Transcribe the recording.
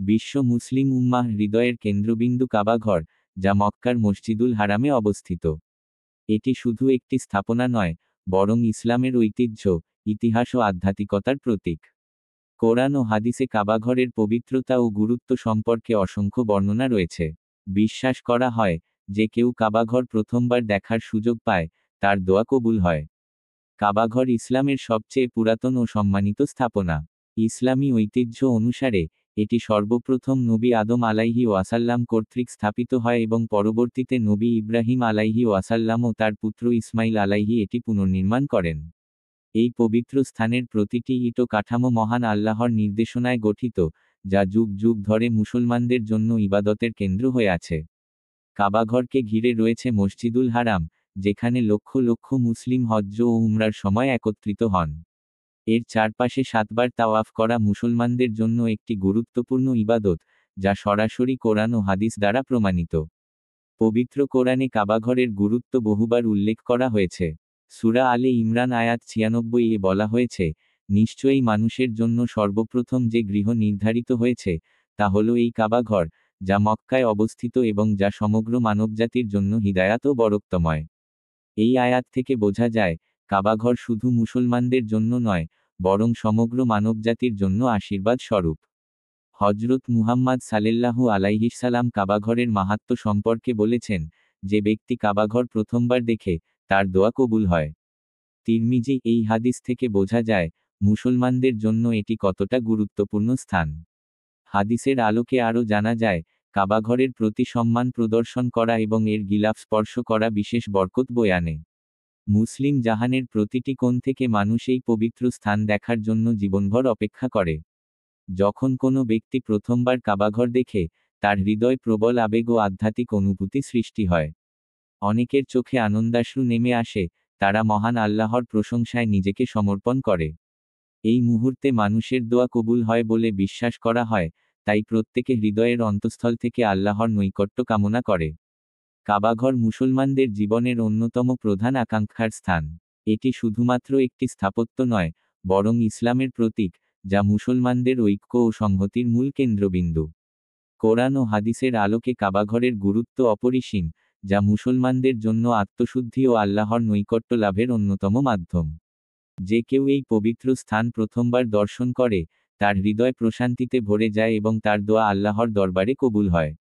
বিশ্ব মুসলিম উম্মাহ হৃদয়ের কেন্দ্রবিন্দু কাবাঘর, যা মক্কার মসজিদুল হারামে অবস্থিত। এটি শুধু একটি স্থাপনা নয়, বরং ইসলামের ঐতিহ্য, ইতিহাস ও আধ্যাত্মিকতার প্রতীক। কোরআন ও হাদিসে কাবাঘরের পবিত্রতা ও গুরুত্ব সম্পর্কে অসংখ্য বর্ণনা রয়েছে। বিশ্বাস করা হয় যে কেউ কাবাঘর প্রথমবার দেখার সুযোগ পায়, তার দোয়া কবুল হয়। কাবাঘর ইসলামের সবচেয়ে পুরাতন ও সম্মানিত স্থাপনা। ইসলামী ঐতিহ্য অনুসারে এটি সর্বপ্রথম নবী আদম আলাইহি ওয়াসাল্লাম কর্তৃক স্থাপিত হয় এবং পরবর্তীতে নবী ইব্রাহিম আলাইহি ওয়াসাল্লাম ও তার পুত্র ইসমাইল আলাইহি এটি পুনর্নির্মাণ করেন। এই পবিত্র স্থানের প্রতিটি ইট ও কাঠামো মহান আল্লাহর নির্দেশনায় গঠিত, যা যুগ যুগ ধরে মুসলমানদের জন্য ইবাদতের কেন্দ্র হয়ে আছে। কাবাঘরকে ঘিরে রয়েছে মসজিদুল হারাম, যেখানে লক্ষ লক্ষ মুসলিম হজ্জ ও উমরার সময় একত্রিত হন। এর চারপাশে 7 বার তাওয়াফ করা মুসলমানদের জন্য একটি গুরুত্বপূর্ণ ইবাদত, যা সরাসরি কোরআন ও হাদিস দ্বারা প্রমাণিত। পবিত্র কোরআনে কাবাঘরের গুরুত্ব বহুবার উল্লেখ করা হয়েছে। সূরা আলে ইমরান আয়াত 96 এ বলা হয়েছে, নিশ্চয়ই মানুষের জন্য সর্বপ্রথম যে গৃহ নির্ধারিত হয়েছে, তা হল এই কাবাঘর, যা মক্কায় অবস্থিত এবং যা সমগ্র মানবজাতির জন্য হিদায়াত ও বরকতময়। এই আয়াত থেকে বোঝা যায়, কাবাঘর শুধু মুসলমানদের জন্য নয়, বরং সমগ্র মানবজাতির জন্য আশীর্বাদ স্বরূপ। হজরত মুহাম্মদ সাল্লাল্লাহু আলাইহিসসালাম কাবাঘরের মাহাত্ম্য সম্পর্কে বলেছেন, যে ব্যক্তি কাবাঘর প্রথমবার দেখে, তার দোয়া কবুল হয়। তিরমিজি এই হাদিস থেকে বোঝা যায়, মুসলমানদের জন্য এটি কতটা গুরুত্বপূর্ণ স্থান। হাদিসের আলোকে আরও জানা যায়, কাবাঘরের প্রতি সম্মান প্রদর্শন করা এবং এর গিলাফ স্পর্শ করা বিশেষ বরকত বয়ে আনে। মুসলিম জাহানের প্রতিটি কোণ থেকে মানুষ এই পবিত্র স্থান দেখার জন্য জীবনভর অপেক্ষা করে। যখন কোনো ব্যক্তি প্রথমবার কাবাঘর দেখে, তার হৃদয় প্রবল আবেগ ও আধ্যাত্মিক অনুভূতি সৃষ্টি হয়। অনেকের চোখে আনন্দাশ্রু নেমে আসে, তারা মহান আল্লাহর প্রশংসায় নিজেকে সমর্পণ করে। এই মুহূর্তে মানুষের দোয়া কবুল হয় বলে বিশ্বাস করা হয়, তাই প্রত্যেকে হৃদয়ের অন্তঃস্থল থেকে আল্লাহর নৈকট্য কামনা করে। কাবাঘর মুসলমানদের জীবনের অন্যতম প্রধান আকাঙ্ক্ষার স্থান। এটি শুধুমাত্র একটি স্থাপত্য নয়, বরং ইসলামের প্রতীক, যা মুসলমানদের ঐক্য ও সংহতির মূল কেন্দ্রবিন্দু। কোরআন ও হাদিসের আলোকে কাবাঘরের গুরুত্ব অপরিসীম, যা মুসলমানদের জন্য আত্মশুদ্ধি ও আল্লাহর নৈকট্য লাভের অন্যতম মাধ্যম। যে কেউ এই পবিত্র স্থান প্রথমবার দর্শন করে, তার হৃদয় প্রশান্তিতে ভরে যায় এবং তার দোয়া আল্লাহর দরবারে কবুল হয়।